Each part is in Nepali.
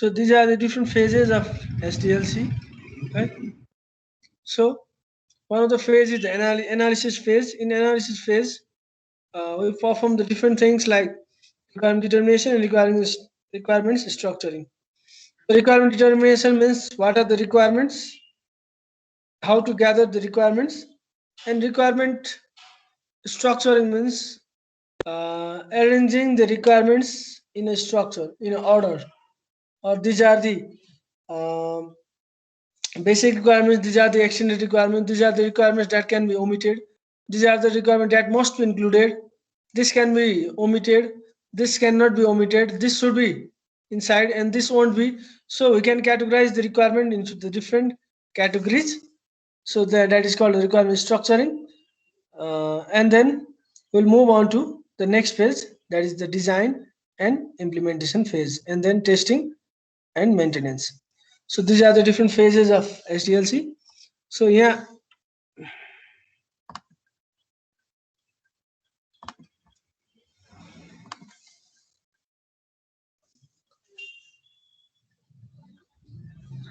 So these are the different phases of SDLC, right? So one of the phase is the analysis phase. In analysis phase, we perform the different things like requirement determination and requirements structuring. The requirement determination means what are the requirements, how to gather the requirements, and requirement structuring means arranging the requirements in a structure, in an order, or these are the um, basic requirements, these are the extended requirements, these are the requirements that can be omitted, these are the requirements that must be included, this can be omitted, this cannot be omitted, this should be inside and this won't be. So we can categorize the requirement into the different categories. So that is called requirement structuring. And then we'll move on to the next phase, that is the design and implementation phase, and then testing and maintenance. So these are the different phases of SDLC. So yeah,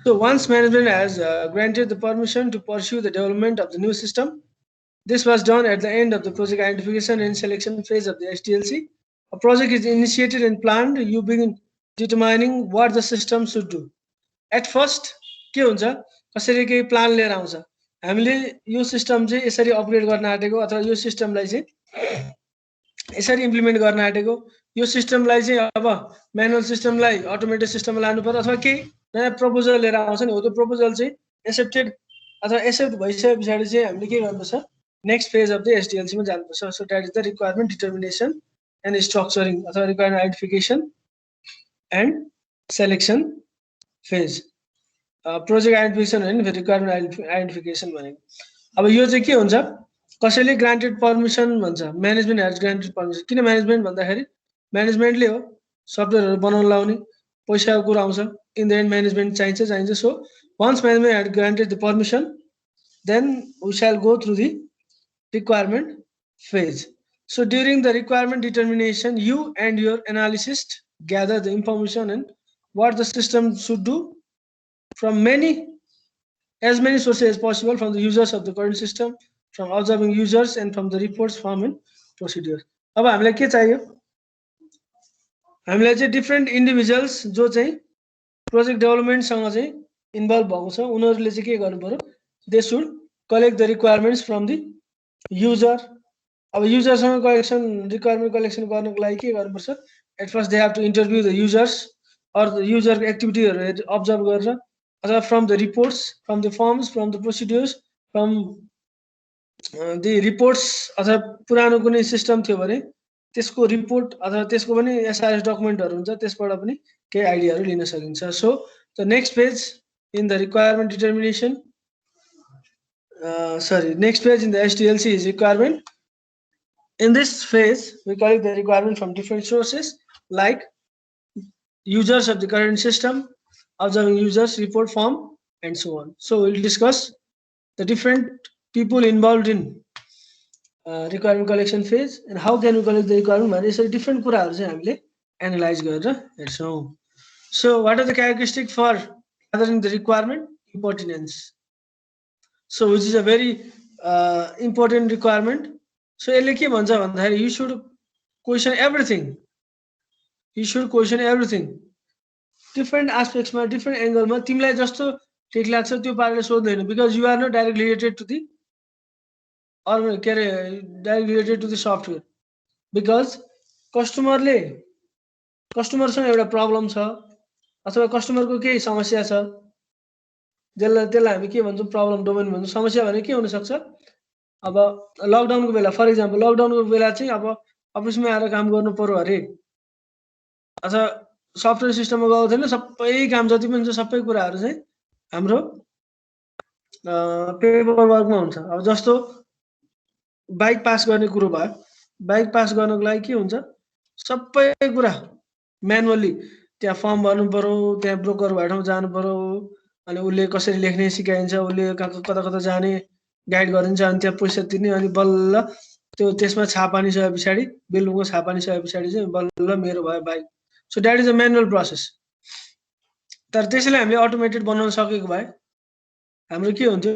so once management has granted the permission to pursue the development of the new system, this was done at the end of the project identification and selection phase of the SDLC. A project is initiated and planned, you begin determining what the system should do. At first के हुन्छ, कसरी केही प्लान लिएर आउँछ, हामीले यो सिस्टम चाहिँ यसरी अपग्रेड गर्न आँटेको अथवा यो सिस्टमलाई चाहिँ यसरी इम्प्लिमेन्ट गर्न आँटेको, यो सिस्टमलाई चाहिँ अब म्यानुअल सिस्टमलाई अटोमेटेड सिस्टममा लानु पर्यो अथवा केही नयाँ प्रपोजल लिएर आउँछ नि, हो त्यो प्रपोजल चाहिँ एक्सेप्टेड अथवा एक्सेप्ट भइसके पछाडि चाहिँ हामीले के गर्नुपर्छ, नेक्स्ट फेज अफ द एसडिएलसीमा जानुपर्छ. So that is the requirement determination and structuring अथवा requirement identification and selection phase. Project identification होइन, फेरि रिक्वायरमेन्ट आइडेन्टिफिकेसन भनेको. अब यो चाहिँ के हुन्छ, कसैले ग्रान्टेड पर्मिसन भन्छ, म्यानेजमेन्ट हेज ग्रान्टेड पर्मिसन. किन म्यानेजमेन्ट भन्दाखेरि म्यानेजमेन्टले हो सफ्टवेयरहरू बनाउन लाउने, पैसाको कुरा आउँछ, इन द एन्ड म्यानेजमेन्ट चाहिन्छ. So once management had granted the permission, then we shall go through the requirement phase. So during the requirement determination, you and your analyst gather the information and what the system should do from as many sources as possible, from the users of the current system, from observing users, and from the reports form and procedures. अब हामीलाई के चाहियो, हामीलाई चाहिँ डिफ्रेन्ट इन्डिभिजुअल्स जो चाहिँ प्रोजेक्ट डेभलपमेन्टसँग चाहिँ इन्भल्भ भएको छ, उनीहरूले चाहिँ के गर्नु पर्यो, they should collect the requirements from the user. अब युजरसँग रिक्वायरमेन्ट कलेक्सन गर्नको लागि के गर्नुपर्छ, at first they have to interview the users or the युजरको एक्टिभिटीहरू अब्जर्भ गरेर, अथवा from the reports, from the firms, from the procedures, from the reports, अथवा पुरानो कुनै सिस्टम थियो भने त्यसको रिपोर्ट अथवा त्यसको पनि एसआरएस डकुमेन्टहरू हुन्छ, त्यसबाट पनि केही आइडियाहरू लिन सकिन्छ. So the next page in the requirement determination, next page in the SDLC is requirement. In this phase, we collect the requirement from different sources like users of the current system, observing users, report form, and so on. So we'll discuss the different people involved in requirement collection phase and how can we collect the requirement. So different कुराहरु चाहिँ हामीले analyze गरेर हेर्छौं. So what are the characteristics for gathering the requirement? Pertinence. So which is a very important requirement. So यसले के भन्छ भन्दाखेरि, you should question everything. You should question everything. Different aspects मा, different angle मा तिमीलाई जस्तो ठीक लाग्छ त्यो पाराले सोध्दैन, because you are not directly related to the or directly related to the software. Because कस्टमरसँग एउटा प्रब्लम छ अथवा कस्टमरको केही समस्या छ, त्यसलाई हामी के भन्छौँ, प्रब्लम डोमेन भन्छौँ. समस्या भने के हुन सक्छ, अब लकडाउनको बेला, फर इक्जाम्पल लकडाउनको बेला चाहिँ अब अफिसमा आएर काम गर्नु पर्यो अरे, अथवा सफ्टवेयर सिस्टममा गएको थिएन, सबै काम जति पनि छ सबै कुराहरू चाहिँ हाम्रो पेपर वर्कमा हुन्छ. अब जस्तो बाइक पास गर्ने कुरो भयो, बाइक पास गर्नको लागि के हुन्छ, सबै कुरा म्यानुअली त्यहाँ फर्म भर्नु पर्यो, त्यहाँ ब्रोकर भए ठाउँ जानु पर्यो, अनि उसले कसरी लेख्ने सिकाइन्छ, उसले कता कता जाने गाइड गरिन्छ, अनि त्यहाँ पैसा तिर्ने, अनि बल्ल त्यो त्यसमा छापानी सके पछाडि, बिलको छापानी सके पछाडि चाहिँ बल्ल मेरो भयो bike. So that is a manual process. तर त्यसैले हामीले अटोमेटेड बनाउन सकेको भए हाम्रो के हुन्थ्यो,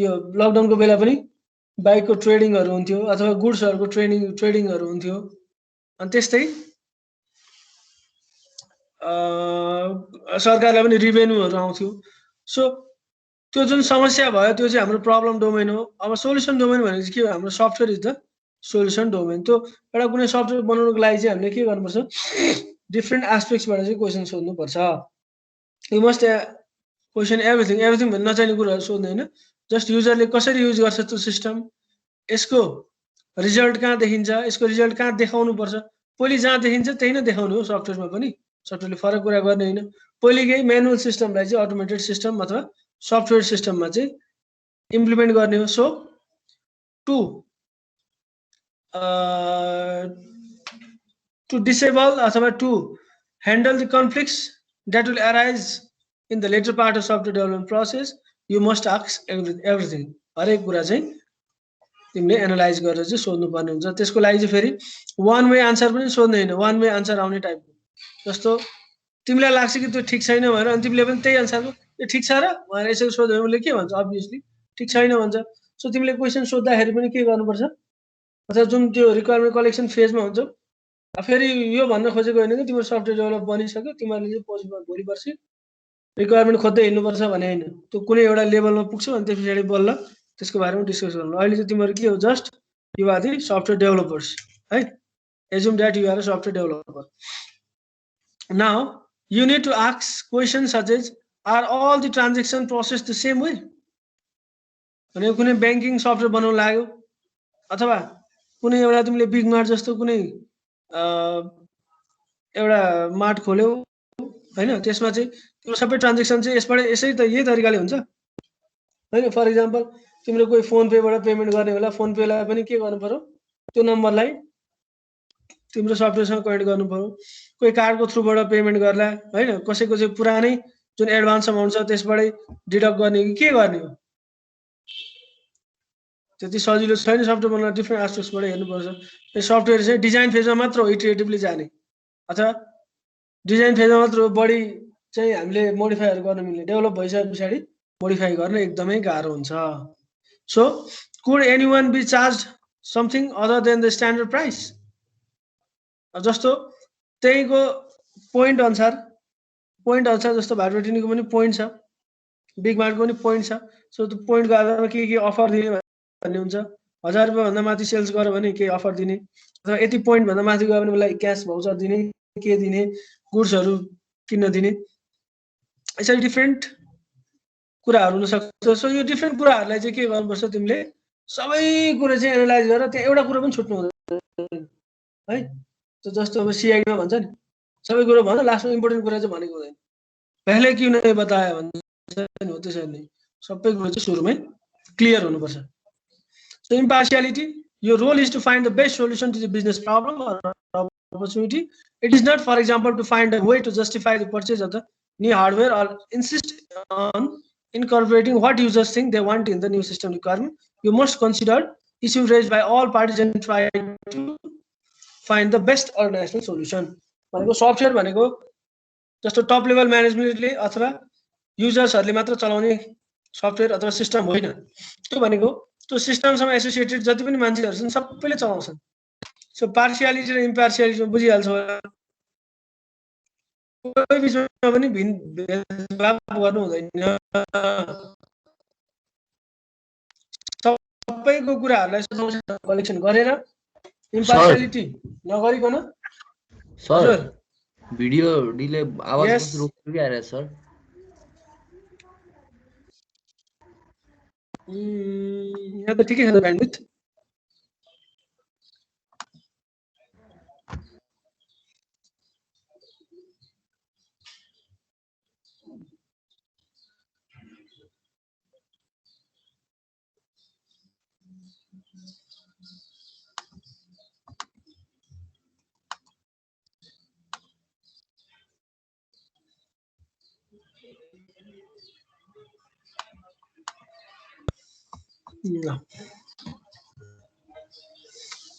यो लकडाउनको बेला पनि बाइकको ट्रेडिङहरू हुन्थ्यो अथवा गुड्सहरूको ट्रेडिङहरू हुन्थ्यो। अनि त्यस्तै सरकारलाई पनि रिभेन्यूहरू आउँथ्यो। सो त्यो जुन समस्या भयो त्यो चाहिँ हाम्रो प्रब्लम डोमेन हो। अब सोल्युसन डोमेन भनेको चाहिँ के हो, हाम्रो software is the solution domain. त्यो एउटा कुनै सफ्टवेयर बनाउनको लागि चाहिँ हामीले के गर्नुपर्छ, डिफ्रेन्ट एस्पेक्ट्सबाट चाहिँ क्वेसन सोध्नुपर्छ। यु मस्ट क्वेसन एभ्रिथिङ भन्ने नचाहिने कुराहरू सोध्नु होइन, जस्ट युजरले कसरी युज गर्छ त्यो सिस्टम, यसको रिजल्ट कहाँ देखिन्छ, यसको रिजल्ट कहाँ देखाउनुपर्छ। पहिले जहाँ देखिन्छ त्यही नै देखाउने हो सफ्टवेयरमा पनि, सफ्टवेयरले फरक कुरा गर्ने होइन। पहिले केही म्यानुअल सिस्टमलाई चाहिँ अटोमेटेड सिस्टम अथवा सफ्टवेयर सिस्टममा चाहिँ इम्प्लिमेन्ट गर्ने हो। सो टु डिसेबल अथवा to handle the conflicts that will arise in the latter part of software development process, you must ask everything. हरेक कुरा चाहिँ तिमीले एनालाइज गरेर चाहिँ सोध्नुपर्ने हुन्छ। त्यसको लागि चाहिँ फेरि वान वे आन्सर पनि सोध्ने होइन, वान वे आन्सर आउने टाइपको। जस्तो तिमीलाई लाग्छ कि त्यो ठिक छैन भनेर अनि तिमीले पनि त्यही आन्सरको यो ठिक छ र भनेर यसरी सोध्यो भने उसले के भन्छ, अभियसली ठिक छैन भन्छ। सो तिमीले क्वेसन सोद्धाखेरि पनि के गर्नुपर्छ, अथवा जुन त्यो रिक्वायरमेन्ट कलेक्सन फेजमा हुन्छ, फेरि यो भन्न खोजेको होइन कि तिम्रो सफ्टवेयर डेभलप बनिसक्यो तिमीहरूले चाहिँ भोलि पर्सि रिक्वायरमेन्ट खोज्दै हिँड्नुपर्छ भने होइन। त्यो कुनै एउटा लेभलमा पुग्छ अनि त्यस पछाडि बल्ल त्यसको बारेमा डिस्कस गर्नु। अहिले चाहिँ तिमीहरू के हो, just you are the software developers है, assume that you are a software developer. Now you need to ask questions such as, are all the transaction processed the same way? भने कुनै ब्याङ्किङ सफ्टवेयर बनाउन लाग्यो अथवा कुनै एउटा तिमीले बिग मार्ट जस्तो कुनै एउटा मार्ट खोल्यौ हैन, त्यसमा चाहिँ त्यो सबै ट्रान्जेक्सन चाहिँ यसबाट यही तरिकाले हुन्छ हैन। फर इक्जाम्पल तिम्रो कोही फोन पेबाट पेमेन्ट गर्ने होला, फोन पेलाई पनि के गर्नु पर्यो, त्यो नम्बरलाई तिम्रो सफ्टवेयरसँग कनेक्ट गर्नु पर्यो। कोही कार्डको थ्रुबाट पेमेन्ट गर्ला हैन, कसैको चाहिँ पुरानै जुन एडभान्स अमाउन्ट छ त्यसबाटै डिडक्ट गर्ने कि के गर्ने हो, त्यति सजिलो छैन। सफ्टवेयर बनाउन डिफ्रेन्ट एस्पेक्ट्सबाट हेर्नुपर्छ। यो सफ्टवेयर चाहिँ डिजाइन फेजमा मात्र हो इटरेटिभली जाने, अथवा डिजाइन फेजमा मात्र हो, बढी चाहिँ हामीले मोडिफाईहरू गर्न मिल्ने। डेभलप भइसके पछाडि मोडिफाई गर्न एकदमै गाह्रो हुन्छ। So could anyone be charge something other than the standard price? जस्तो त्यहीको पोइन्ट अनुसार जस्तो भाटबेटिनीको पनि पोइन्ट छ, बिग मार्टको पनि पोइन्ट छ। सो त्यो पोइन्टको आधारमा के अफर दिने भन्ने हुन्छ। 1000 रुपियाँभन्दा माथि सेल्स गर्यो भने केही अफर दिने, अथवा यति पोइन्टभन्दा माथि गयो भने उसलाई क्यास भाउचर दिने, के दिने, गुड्सहरू किन्न दिने, यसरी डिफ्रेन्ट कुराहरू हुनसक्छ। सो यो डिफ्रेन्ट कुराहरूलाई चाहिँ के गर्नुपर्छ, तिमीले सबै कुरा चाहिँ एनालाइज गरेर त्यहाँ एउटा कुरा पनि छुट्नु हुँदैन है। तो जस्तो अब सीआईडीमा भन्छ नि, सबै कुरो भन्छ लास्टमा इम्पोर्टेन्ट कुरा चाहिँ भनेको हुँदैन। पहले क्यों नहीं बताया भन्छ नि, हो त्यसरी नै सबै कुरो चाहिँ सुरुमै क्लियर हुनुपर्छ। So impartiality, your role is to find the best solution to the business problem or opportunity. It is not, for example, to find a way to justify the purchase of the new hardware or insist on incorporating what users think they want in the new system requirement. You must consider issues raised by all parties and try to find the best organizational solution. भनेको सफ्टवेयर भनेको जस्तो टप लेभल म्यानेजमेन्टले अथवा युजर्सहरूले मात्र चलाउने सफ्टवेयर अथवा सिस्टम होइन। त्यो भनेको त्यो सिस्टमसँग एसोसिएटेड जति पनि मान्छेहरू छन् सबैले चलाउँछन्। सो पार्शियालिटी र इम्पार्शियालिटी बुझिहाल्छ होला, कोही बिचमा पनि भेदभाव गर्नु हुँदैन। सबैको कुराहरूलाई कलेक्सन गरेर इम्पार्शियालिटी नगरिकन। सर भिडियो डिले आवाज रोक्नु के आएर सर? यहाँ त ठिकै छ bandwidth. No.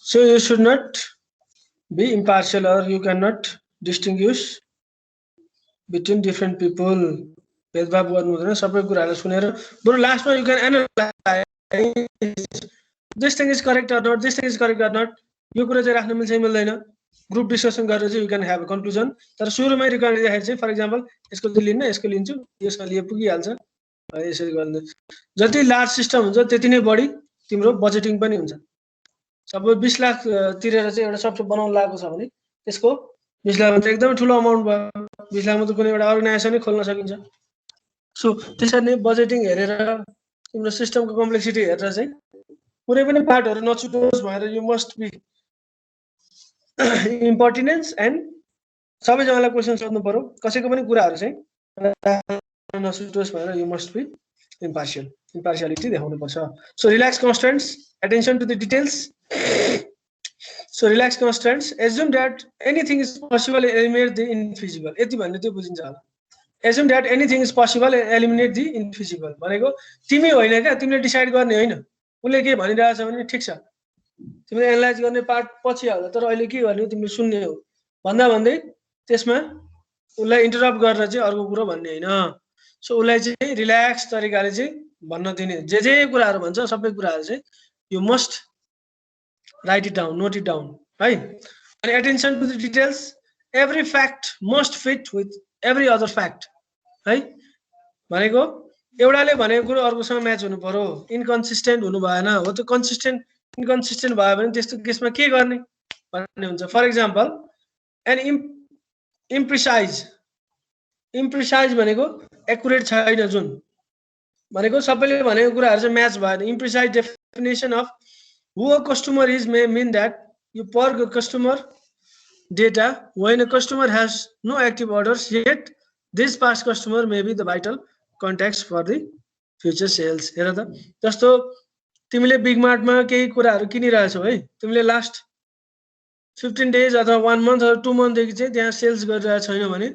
So you should not be impartial, or you cannot distinguish between different people भेदभाव गर्नु हुँदैन सबै कुराहरू सुनेर बरु लास्टमा you can analyse this thing is correct or not this thing is correct or not यो कुरा चाहिँ राख्न मिल्छ मिल्दैन ग्रुप डिस्कसन गरेर चाहिँ you can have a conclusion तर सुरुमै रिकर्ड दिँदाखेरि चाहिँ फर इक्जाम्पल यसको लिन्न यसको लिन्छु यसमा लिए पुगिहाल्छ यसरी गर्नु जति लार्ज सिस्टम हुन्छ त्यति नै बढी तिम्रो बजेटिङ पनि हुन्छ सबै 20 लाख तिरेर चाहिँ एउटा सफ्टवेयर बनाउन लागेको छ भने त्यसको 20 लाख भन्दा एकदमै ठुलो अमाउन्ट भयो 20 लाखमा त कुनै एउटा अर्गनाइजेसनै खोल्न सकिन्छ सो त्यसरी नै बजेटिङ हेरेर तिम्रो सिस्टमको कम्प्लेक्सिटी हेरेर चाहिँ कुनै पनि पार्टहरु नछुटोस् भनेर यु मस्ट बी इम्पर्टिनेन्स एन्ड सबैजनालाई क्वेशन सोध्नु पर्यो कसैको पनि कुराहरु चाहिँ नछुटोस् भनेर यु मस्ट बी impartiality देखाउनु पर्छ so relax constants attention to the details so relax constraints assume that anything is possible and eliminate the infeasible यति भन्ने त्यो बुझिन्छ होला assume that anything is possible and eliminate the infeasible भनेको तिमी होइन के तिमीले डिसाइड गर्ने होइन उले के भनिरहेछ भने ठीक छ तिमीले एनालाइज गर्ने पार्ट पछि आउँला तर अहिले के गर्ने तिमीले सुन्ने हो भन्दा भन्दै त्यसमा उलाई इन्टरप्ट गरेर चाहिँ अर्को कुरा भन्ने हैन सो उलाई चाहिँ रिल्याक्स तरिकाले चाहिँ भन्न दिने जे कुराहरु भन्छ सबै कुराहरु चाहिँ you must write it down note it down right and attention to the details every fact must fit with every other fact right भनेको एउटाले भनेको कुरा अर्कोसँग म्याच हुनु पर्यो इनकन्सिस्टेन्ट हुनु भएन हो त्यो इनकन्सिस्टेन्ट भयो भने त्यस्तो केसमा के गर्ने भन्ने हुन्छ फर एक्जाम्पल एन्ड इम्प्रिसाइज भनेको एक्युरेट छैन जुन भनेको सबैले भनेको कुराहरु चाहिँ म्याच भएन इम्प्रिसाइज definition of who a customer is may mean that you purge customer data when a customer has no active orders yet this past customer may be the vital contacts for the future sales हेर त जस्तो तिमीले बिग मार्टमा केही कुराहरु किनिरहेछौ है तिमीले लास्ट 15 डेज अथवा 1 मन्थ अथवा 2 मन्थ देखि चाहिँ त्यहाँ सेल्स गरिरहेछ छैन भने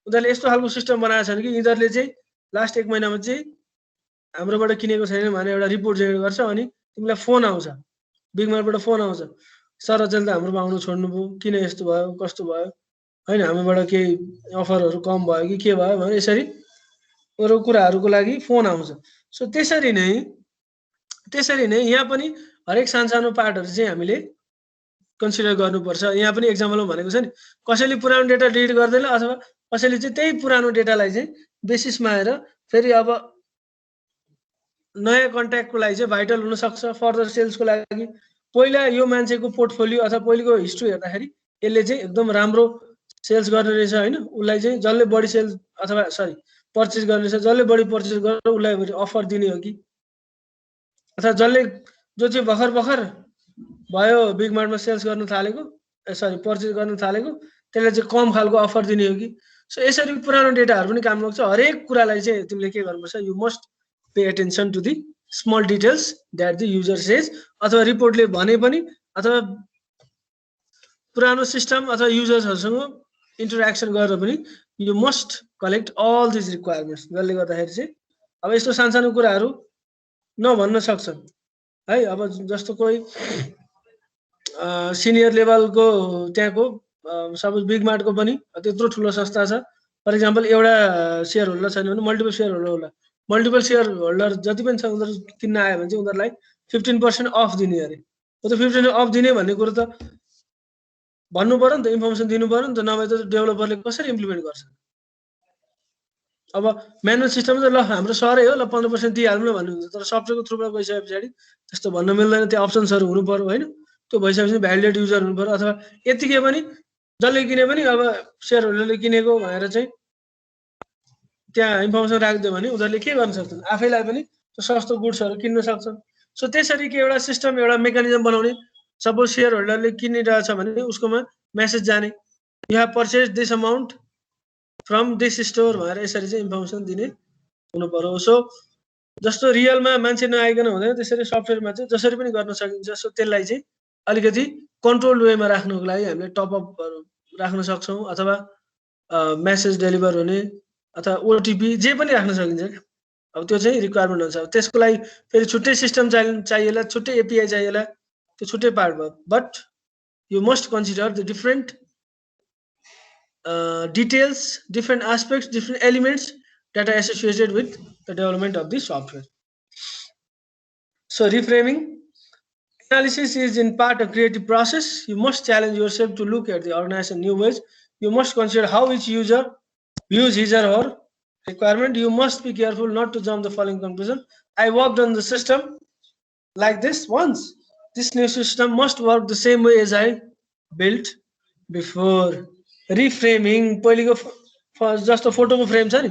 उनीहरुले यस्तो खालको सिस्टम बनाएको छन् कि यिनीहरुले चाहिँ लास्ट 1 महिनामा चाहिँ हाम्रोबाट किनेको छैन भने एउटा रिपोर्ट जेनेरेट गर्छ अनि तिमीलाई फोन आउँछ बिग मार्टबाट फोन आउँछ सर अचेल त हाम्रोमा आउनु छोड्नु भयो किन यस्तो भयो कस्तो भयो हैन हामीबाट केही अफरहरु कम भयो कि के भयो भने यसरी अरु कुराहरुको लागि फोन आउँछ सो त्यसरी नै यहाँ पनि हरेक सानसानो पार्टहरु चाहिँ हामीले कन्सिडर गर्नुपर्छ यहाँ पनि एक्जाम्पलमा भनेको छ नि कसैले पुरानो डेटा डिलिट गर्दैन अथवा कसैले चाहिँ त्यही पुरानो डेटालाई चाहिँ बेसिसमा आएर फेरि अब नयाँ कन्ट्याक्टको लागि चाहिँ भाइटल हुन सक्छ फर्दर सेल्सको लागि पहिला यो मान्छेको पोर्टफोलियो अथवा पहिलेको हिस्ट्री हेर्दाखेरि यसले चाहिँ एकदम राम्रो सेल्स गर्ने रहेछ हैन उलाई चाहिँ जसले बढी सेल्स अथवा सरी पर्चेज गर्ने रहेछ जसले बढी पर्चेज गरेर उलाई अफर दिने हो कि अथवा जसले जो चाहिँ भर्खर भयो बिग मार्टमा सेल्स गर्न थालेको सरी पर्चेज गर्न थालेको त्यसले चाहिँ कम खालको अफर दिने हो कि सो यसरी पुरानो डेटाहरु पनि काम लाग्छ हरेक कुरालाई चाहिँ तिमीले के गर्नुपर्छ you must pay attention to the small details that the user says अथवा रिपोर्टले भने पनि अथवा पुरानो सिस्टम अथवा युजर्सहरुसँग इन्टरेक्सन गरेर पनि you must collect all these requirements जसले गर्दाखेरि चाहिँ अब यस्तो सानसानो कुराहरु नभन्न सक्छन् है अब जस्तो कोही सिनियर लेभलको त्यहाँको सबै बिग मार्टको पनि त्यत्रो ठुलो संस्था छ फर एक्जाम्पल एउटा शेयर होल्डर छैन भने मल्टिपल शेयर होल्डर होला मल्टिपल शेयर होल्डर जति पनि छ उनीहरु किन्न आयो भने चाहिँ उनीहरुलाई 15% अफ दिने अरे हो त 15% अफ दिने भन्ने कुरा त भन्नु पर्यो नि त इन्फर्मेसन दिनु पर्यो नि त नभए त डेभलपरले कसरी इम्प्लिमेन्ट गर्छ अब म्यानुअल सिस्टम त ल हाम्रो सरै हो ल 15% दिइहाल्नु न भन्नुहुन्छ तर सफ्टवेयरको थ्रुबाट गइसकेपछि त्यस्तो भन्न मिल्दैन त्यो अप्सन्सहरु हुनु पर्यो हैन त्यो भइसकेपछि भ्यालिडेट युजर हुनु पर्यो अथवा यतिकै पनि जसले किने पनि अब शेयर होल्डरले किनेको भनेर चाहिँ त्यहाँ इन्फर्मेसन राख्दियो भने उनीहरुले के गर्न सक्छन् आफैलाई पनि त्यो सस्तो गुड्सहरु किन्न सक्छन् सो त्यसरी के एउटा सिस्टम एउटा मेकानिजम बनाउने सपोज शेयर होल्डरले किनिरहेछ भने उसकोमा मेसेज जाने you have purchase this amount from this store भनेर यसरी चाहिँ इन्फर्मेसन दिने हुनु पर्यो सो जस्तो रियलमा मान्छे नआइकन हुँदैन त्यसरी सफ्टवेयरमा चाहिँ जसरी पनि गर्न सकिन्छ सो त्यसलाई चाहिँ अलिकति कन्ट्रोल वेमा राख्नको लागि हामीले टप अप राख्न सक्छौं अथवा मेसेज डेलिभर हुने अथवा ओटीपी जे पनि राख्न सकिन्छ अब त्यो चाहिँ रिक्वायरमेन्ट हुन्छ त्यसको लागि फेरि छुट्टै सिस्टम चाहिएला छुट्टै एपीआई चाहिएला त्यो छुट्टै पार्ट भयो but you must consider the different details, different aspects, different elements that are associated with the development of the software. So reframing analysis is in part a creative process. You must challenge yourself to look at the organization in new ways. You must consider how each user views his or her requirement. You must be careful not to jump the following conclusion. I worked on the system like this once. This new system must work the same way as I built before. Reframing पहिलेको जस्तो फोटोको फ्रेम छ नि,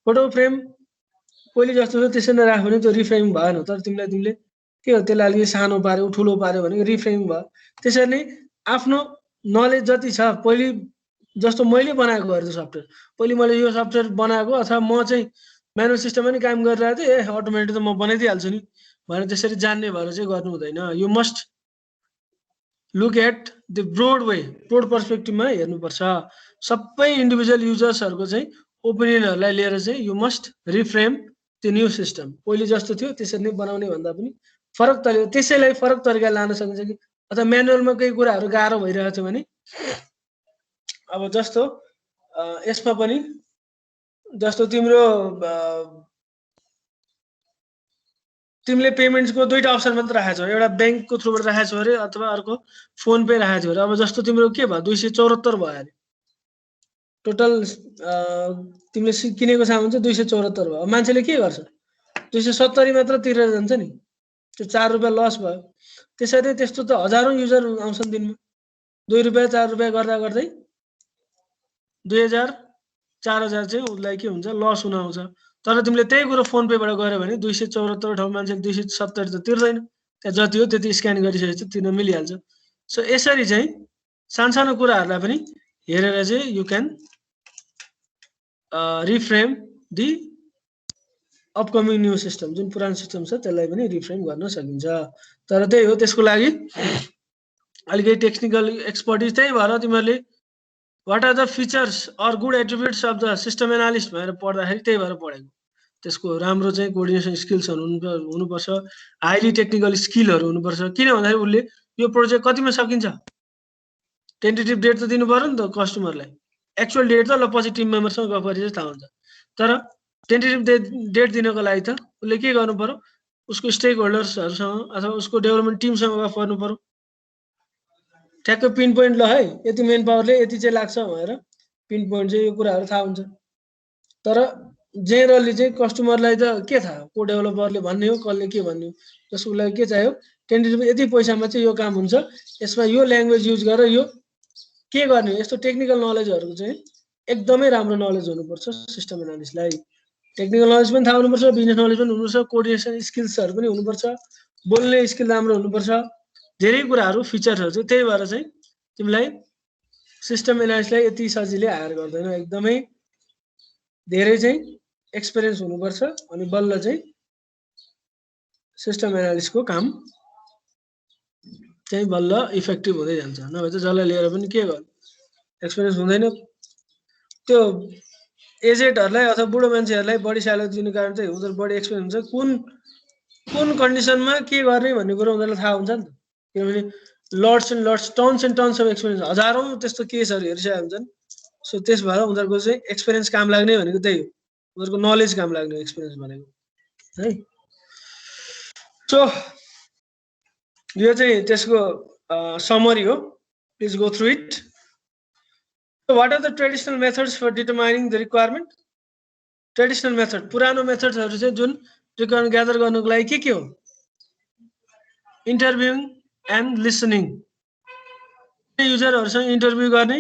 फोटोको फ्रेम पहिले जस्तो छ त्यसरी नै राख्यो भने त्यो रिफ्रेमिङ भएन, तर तिमीले के हो त्यसलाई अलिकति सानो पार्यो ठुलो पार्यो भने रिफ्रेमिङ भयो। त्यसरी नै आफ्नो नलेज जति छ पहिले जस्तो मैले बनाएको गरेको सफ्टवेयर, पहिले मैले यो सफ्टवेयर बनाएको अथवा म चाहिँ म्यानुअल सिस्टममा नि काम गरिरहेको थिएँ, अटोमेटिक त म बनाइदिइहाल्छु नि भनेर त्यसरी जान्ने भएर चाहिँ गर्नु हुँदैन। You must look at the broad way, broad पर्सपेक्टिभमा हेर्नुपर्छ। सबै इन्डिभिजुअल युजर्सहरूको चाहिँ ओपिनियनहरूलाई लिएर चाहिँ you must reframe the new system. पहिले जस्तो थियो त्यसरी नै बनाउने भन्दा पनि फरक तरिका, त्यसैलाई फरक तरिका लान सकिन्छ कि अथवा म्यानुअलमा केही कुराहरू गाह्रो भइरहेको छ भने अब जस्तो यसमा पनि जस्तो तिमीले पेमेन्ट्सको दुईटा अप्सन मात्र राखेको छौ, एउटा ब्याङ्कको थ्रुबाट राखेको छौ अरे अथवा अर्को फोन पे राखेको छौ अरे। अब जस्तो तिम्रो के भयो 274 भयो अरे टोटल, तिमीले किनेको सामान चाहिँ 274 भयो। मान्छेले के गर्छ 270 मात्र तिरेर जान्छ नि, त्यो 4 रुपियाँ लस भयो। त्यसरी त्यस्तो त हजारौं युजर आउँछन् दिनमा, 2 रुपियाँ 4 रुपियाँ गर्दा गर्दै 2000 4000 चाहिँ उसलाई के हुन्छ लस हुन आउँछ। तर तिमीले त्यही कुरो फोन पेबाट गर्यो भने 274 ठाउँ मान्छेले 270 त तिर्दैन, त्यहाँ जति हो त्यति स्क्यान गरिसकेपछि तिर्न मिलिहाल्छ। सो यसरी चाहिँ सानसानो कुराहरूलाई पनि हेरेर चाहिँ you can reframe the upcoming new system. जुन पुरानो सिस्टम छ त्यसलाई पनि रिफ्रेम गर्न सकिन्छ। तर त्यही हो, त्यसको लागि अलिकति टेक्निकल एक्सपर्टिज, त्यही भएर तिमीहरूले what are the features or good attributes of the system analyst भनेर पढ्दाखेरि त्यही भएर पढेको। त्यसको राम्रो चाहिँ कोअर्डिनेसन स्किल्सहरू हुनुपर्छ, हाइली टेक्निकल स्किलहरू हुनुपर्छ। किन भन्दाखेरि उसले यो प्रोजेक्ट कतिमा सकिन्छ टेन्टेटिभ डेट त दिनु पर्यो नि त कस्टमरलाई, एक्चुअल डेट त ल पछि टिम मेम्बरसँग गफ गरेर थाहा हुन्छ। तर टेन्टेटिभ डेट दिनको लागि त उसले के गर्नु पर्यो, उसको स्टेक होल्डर्सहरूसँग अथवा उसको डेभलपमेन्ट टिमसँग गफ गर्नु पर्यो, ठ्याक्कै पिन पोइन्ट ल है यति मेन पावरले यति चाहिँ लाग्छ भनेर पिन पोइन्ट चाहिँ यो कुराहरू थाहा हुन्छ। तर जेनरली चाहिँ कस्टमरलाई त के थाहा, को डेभलपरले भन्ने हो कसले के भन्ने हो, जसको लागि के चाहियो टेन्टेटिभ यति पैसामा चाहिँ यो काम हुन्छ, यसमा यो ल्याङ्ग्वेज युज गरेर यो के गर्ने, यस्तो टेक्निकल नलेजहरूको चाहिँ एकदमै राम्रो नलेज हुनुपर्छ सिस्टम एनालिस्टलाई। टेक्निकल नलेज पनि थाहा हुनुपर्छ, बिजनेस नलेज पनि हुनुपर्छ, कोअर्डिनेसन स्किल्सहरू पनि हुनुपर्छ, बोल्ने स्किल राम्रो हुनुपर्छ, धेरै कुराहरू फिचर्सहरू चाहिँ। त्यही भएर चाहिँ तिमीलाई सिस्टम एनालिस्टलाई यति सजिलै हायर गर्दैन, एकदमै धेरै चाहिँ एक्सपिरियन्स हुनुपर्छ अनि बल्ल चाहिँ सिस्टम एनालिस्टको काम चाहिँ बल्ल इफेक्टिभ हुँदै जान्छ। नभए चाहिँ जसलाई लिएर पनि के गर्नु, एक्सपिरियन्स हुँदैन। त्यो एजेडहरूलाई अथवा बुढो मान्छेहरूलाई बढी स्यालेरी दिनु कारण चाहिँ उनीहरू बढी एक्सपिरियन्स हुन्छ, कुन कन्डिसनमा के गर्ने भन्ने कुरो उनीहरूलाई थाहा हुन्छ नि त। किनभने lots and lots tons and tons of experience, हजारौं त्यस्तो केसहरू हेरिसकेका हुन्छन्। सो त्यस भएर उनीहरूको चाहिँ एक्सपिरियन्स काम लाग्ने भनेको त्यही हो, उनीहरूको नलेज काम लाग्ने एक्सपिरियन्स भनेको है। सो यो चाहिँ त्यसको समरी हो, please go through it. What are the traditional methods for determining the requirement? Traditional method, पुरानो मेथड्सहरु चाहिँ जुन रिक्वायरमेन्ट ग्यादर गर्नको लागि के हो, इन्टरभ्युइङ एन्ड लिसनिङ। युजरहरुसँग इन्टरभ्यु गर्ने,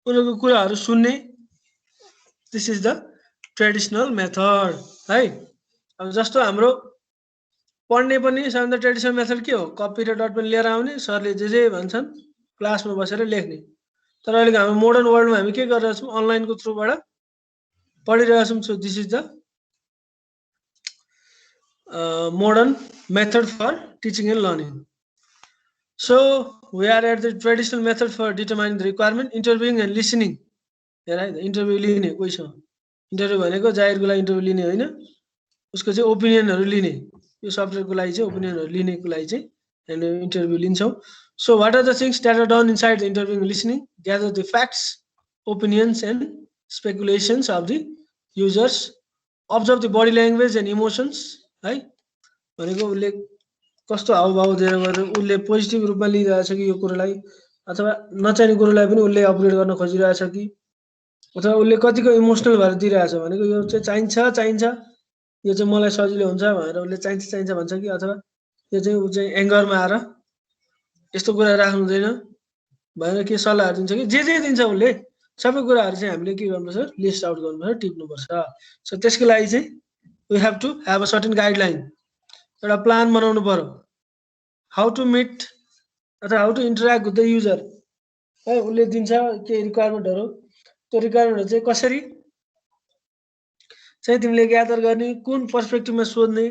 उनीहरुको कुराहरु सुन्ने, this is the traditional method है। अब जस्तो हाम्रो पढ्ने पनि सबभन्दा ट्रेडिसनल मेथड के हो, कपी र डट पेन लिएर आउने, सरले जे भन्छन् क्लासमा बसेर लेख्ने। तर अहिले हाम्रो मोडर्न वर्ल्डमा हामी के गरिरहेका छौं, अनलाइनको थ्रुबाट पढिरहेका छौं। So this is the modern method for teaching and learning. So we are at the traditional method for determining the requirement, interviewing and listening. right, interview लिने कोही छ, इन्टरभ्यु भनेको जाहिरको लागि इन्टरभ्यु लिने होइन, उसको चाहिँ ओपिनियनहरु लिने, यो सफ्टवेयरको लागि चाहिँ ओपिनियनहरु लिनेको लागि चाहिँ हामी interview लिन्छौं। So what are the things that are done inside the interviewing and listening? Gather the facts, opinions and speculations of the users. Observe the body language and emotions. है भनेको उसले कस्तो हावभाव दिएर गरेर उसले पोजिटिभ रूपमा लिइरहेछ कि यो कुरालाई अथवा नचाहिने कुरालाई पनि उसले अपग्रेड गर्न खोजिरहेछ कि अथवा उसले कतिको इमोसनल भएर दिइरहेछ भनेको यो चाहिँ चाहिन्छ यो चाहिँ मलाई सजिलो हुन्छ भनेर उसले चाहिन्छ भन्छ कि अथवा यो चाहिँ ऊ चाहिँ एङ्गरमा आएर यस्तो कुरा राख्नु हुँदैन भनेर के सल्लाहहरू दिन्छ कि जे दिन्छ उसले सबै कुराहरू चाहिँ हामीले के गर्नुपर्छ लिस्ट आउट गर्नुपर्छ टिप्नुपर्छ सो त्यसको लागि चाहिँ we have to have a certain guideline एउटा प्लान बनाउनु पर्यो हाउ टु मिट अथवा how to interact with the user है उसले दिन्छ के रिक्वायरमेन्टहरू त्यो रिक्वायरमेन्टहरू चाहिँ कसरी चाहिँ तिमीले ग्यादर गर्ने कुन पर्सपेक्टिभमा सोध्ने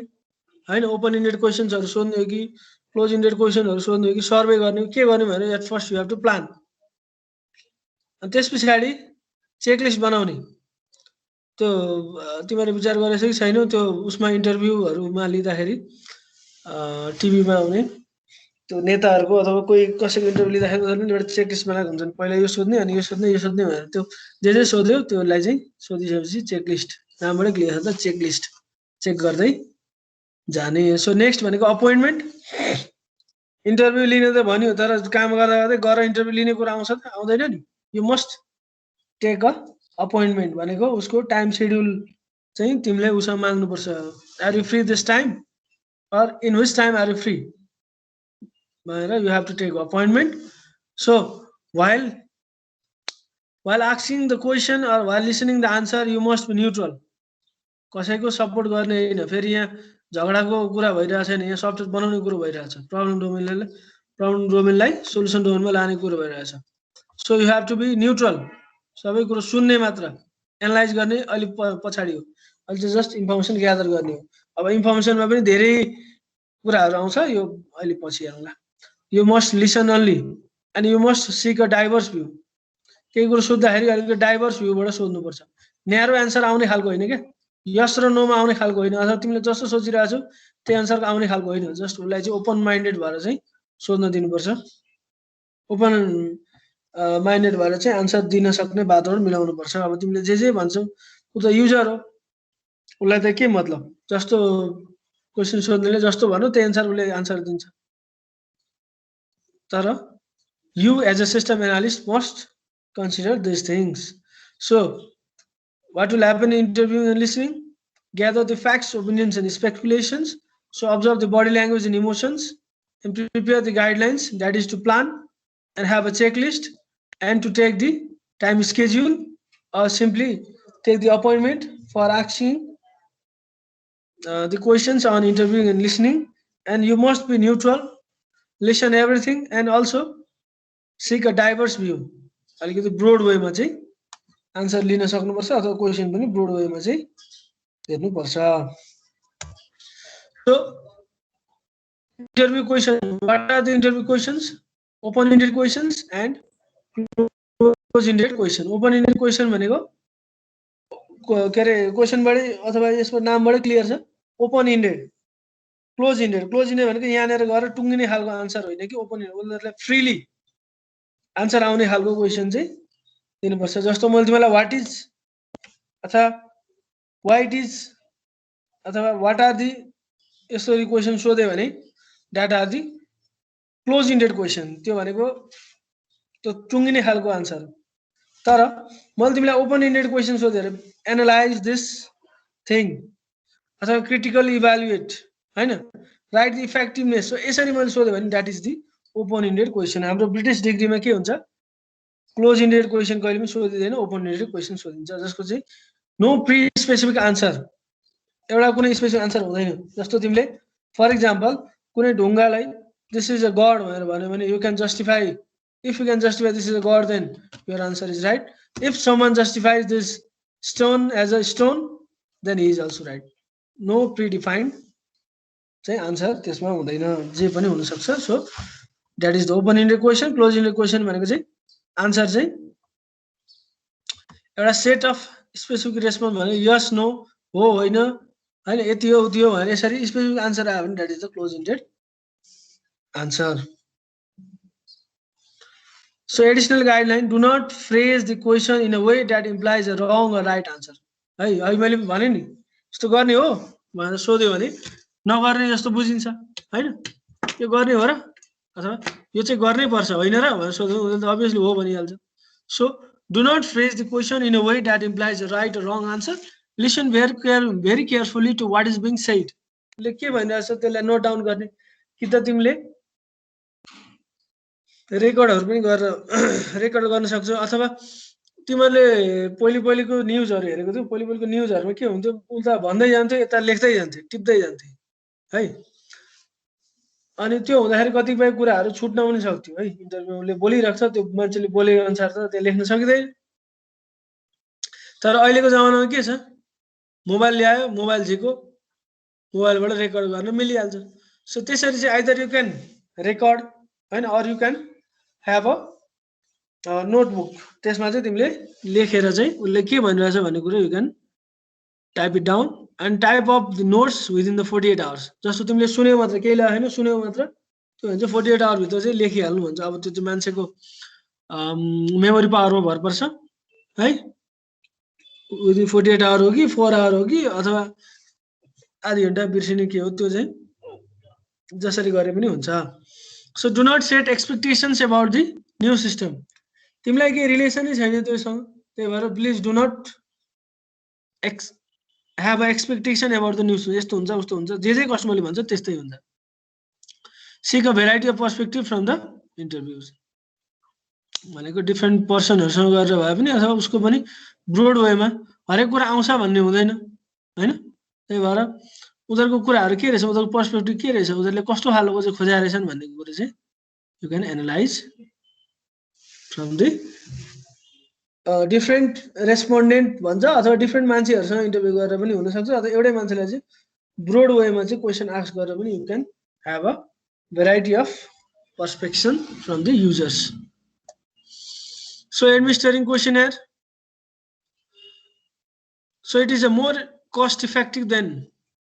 हैन ओपन इन्डेड क्वेसन्सहरू सोध्ने हो कि क्लोज इन्डेड क्वेसनहरू सोध्ने हो कि सर्वे गर्ने हो के गर्ने भनेर at first you have to plan अनि त्यस पछाडि चेकलिस्ट बनाउने त्यो तिमीहरूले विचार गरेछौ कि छैनौ त्यो उसमा इन्टरभ्यूहरूमा लिँदाखेरि टिभीमा आउने त्यो नेताहरूको अथवा कोही कसैको इन्टरभ्यू लिँदाखेरि उनीहरूले एउटा चेकलिस्ट बनाएको हुन्छन् पहिला यो सोध्ने अनि यो सोध्ने भनेर त्यो जे सोध्यो त्योलाई चाहिँ सोधिसकेपछि चेकलिस्ट नामबाटै क्लियर छ त चेकलिस्ट चेक गर्दै जाने सो नेक्स्ट भनेको अपोइन्टमेन्ट इन्टरभ्यू लिने त भन्यो तर काम गर्दा गर्दै गएर इन्टरभ्यू लिने कुरा आउँछ त आउँदैन नि you must take a appointment भनेको उसको टाइम सेड्युल चाहिँ तिमीले उसँग माग्नुपर्छ are you free this time or in which time are you free भनेर you have to take appointment so while asking the question or while listening the answer you must be neutral कसैको सपोर्ट गर्ने हैन फेरि यहाँ झगडाको कुरा भइरहेछ नि यहाँ सफ्टवेयर बनाउने कुरा भइरहेछ प्रब्लम डोमेनलाई सोलुसन डोमेनमा लाने कुरा भइरहेछ so you have to be neutral सबै कुरो सुन्ने मात्र एनालाइज गर्ने अलि पछाडी हो अलि चाहिँ जस्ट इन्फर्मेसन ग्यादर गर्ने हो अब इन्फर्मेसनमा पनि धेरै कुराहरू आउँछ यो अलि पछि हेरौँला you must listen only and you must seek a diverse view केही कुरो सोध्दाखेरि अलिकति डाइभर्स भ्यूबाट सोध्नुपर्छ न्यारो एन्सर आउने खालको होइन क्या यस र नोमा आउने खालको होइन अथवा तिमीले जस्तो सोचिरहेछौ त्यो एन्सरको आउने खालको होइन जस्ट उसलाई चाहिँ ओपन माइन्डेड भएर चाहिँ सोध्न दिनुपर्छ ओपन माइन्डेड भएर चाहिँ आन्सर दिन सक्ने वातावरण मिलाउनु पर्छ अब तिमीले जे भन्छौ उ त युजर हो उसलाई त के मतलब जस्तो क्वेसन सोध्नेले जस्तो भन्यो त्यो एन्सर उसले आन्सर दिन्छ तर you as a system analyst must consider these things. So what will happen in interviewing and listening? Gather the facts, opinions and speculations. So observe the body language and emotions and prepare the guidelines, that is to plan and have a checklist and to take the time schedule or simply take the appointment for asking the questions on interviewing and listening. And you must be neutral, listen everything and also seek a diverse view अलिकति ब्रोड वेमा चाहिँ आन्सर लिन सक्नुपर्छ अथवा क्वेशन पनि ब्रोड वेमा चाहिँ हेर्नुपर्छ so interview question what are the interview questions open ended questions and close ended question open ended question भनेको के अरे क्वेशनबाटै अथवा यसको नामबाटै क्लियर छ ओपन इन्डेड क्लोज इन्डेड भनेको यहाँनिर गएर टुङ्गिने खालको आन्सर होइन कि ओपन इन्डेड उनीहरूलाई फ्रीली आन्सर आउने खालको क्वेशन चाहिँ दिनुपर्छ जस्तो मैले तिमीलाई व्हाट इज अथवा वाइ इट इज अथवा व्हाट आर दि यसरी क्वेशन सोधे भने that are the close ended question त्यो भनेको त्यो टुङ्गिने खालको आन्सर तर मैले तिमीलाई ओपन इन्डेड क्वेशन सोधेर एनालाइज दिस थिङ अथवा क्रिटिकल इभ्यालुएट हैन राइट द इफेक्टिभनेस सो यसरी मैले सोधे भने that is the open ended question हाम्रो ब्रिटिश डिग्रीमा के हुन्छ क्लोज इन्डेड क्वेशन कहिले पनि सोधिँदैन ओपन इन्डेड क्वेशन सोधिन्छ जसको चाहिँ नो प्री स्पेसिफिक आन्सर एउटा कुनै स्पेसिफिक आन्सर हुँदैन जस्तो तिमीले फर एक्जाम्पल कुनै ढुङ्गालाई दिस इज अ गड भनेर भन्यो भने you can justify if you can justify this is a god then your answer is right if someone justifies this stone as a stone then he is also right no predefined चाहिँ आन्सर त्यसमा हुँदैन जे पनि हुन सक्छ so that is the open ended question close ended question भनेको चाहिँ आन्सर चाहिँ एउटा सेट अफ स्पेसिफिक रेस्पोन्स भने यस नो हो होइन हैन यति हो उति हो भनेर यसरी स्पेसिफिक आन्सर आयो भने that is the close indeed answer So additional guideline, do not phrase the question in a way that implies a wrong or right answer. है अहिले मैले भने नि यस्तो गर्ने हो भनेर सोध्यो भने नगर्ने जस्तो बुझिन्छ हैन यो गर्ने हो र अथवा यो चाहिँ गर्नै पर्छ होइन र भनेर सोध्यो भने त obviously हो भनिहाल्छ. So do not phrase the question in a way that implies a right or wrong answer. Listen very carefully to what is being said. ले के भनिरहेछ त्यसलाई नोट डाउन गर्ने कि त तिमीले रेकर्डहरु पनि गरेर रेकर्ड गर्न सक्छौ अथवा तिमीले पहिलेको न्यूजहरु हेरेको थियौ पहिलेको न्यूजहरुमा के हुन्थ्यो उल्टा भन्दै जान्थ्यो यता लेख्दै जान्थे टिप्दै जान्थे है अनि त्यो हुँदाखेरि कतिपय कुराहरु छुट्न पनि सक्थ्यो है इन्टरभ्यूले बोलिराख्छ त्यो मान्छेले बोलेको अनुसार त त्यो लेख्न सकिदैन तर अहिलेको जमानामा के छ मोबाइल ल्यायो मोबाइल झिको मोबाइलबाट रेकर्ड गर्न मिलिहाल्छ सो त्यसरी चाहिँ आइदर यु क्यान रेकर्ड हैन or you can have a notebook त्यसमा चाहिँ तिमीले लेखेर चाहिँ उले के भनिरहेछ भन्ने कुरा you can type it down and type of the notes within the 48 hours जस्तो तिमीले सुन्यौ मात्र केही लेखेन सुन्यौ मात्र त्यो भन्छ 48 आवर भित्र चाहिँ लेखिहाल्नु भन्छ अब त्यो चाहिँ मान्छेको मेमोरी पावरमा भर पर्छ है विदिन 48 आवर हो कि 4 आवर हो कि अथवा आधी घण्टा बिर्सिने के हो त्यो चाहिँ जसरी गरे पनि हुन्छ so do not set expectations about the new system तिमीलाई के रिलेसनै छैन त्योसँग त्यही भएर please do not have an expectation about the news यस्तो हुन्छ उस्तो हुन्छ जे कस्टमरले भन्छ त्यस्तै हुन्छ seek a variety of perspective from the interviews भनेको डिफरेन्ट पर्सनहरुसँग गरेर भए पनि अथवा उसको पनि ब्रोड वेमा हरेक कुरा आउँछ भन्ने हुँदैन हैन त्यही भएर उनीहरुको कुराहरु के रहेछ उनीहरुको पर्सपेक्टिभ के रहेछ उनीहरुले कस्तो खालको चाहिँ खोजेका रहेछन् भन्ने कुरा चाहिँ you can analyse from the different respondent भन्छ अथवा डिफरेन्ट मान्छेहरुसँग इन्टरभ्यु गरेर पनि हुन सक्छ अथवा एउटै मान्छेलाई चाहिँ ब्रोड वेमा चाहिँ क्वेशन आस्क गरेर पनि you can have a variety of perception from the users so administrating questionnaire so it is a more cost effective than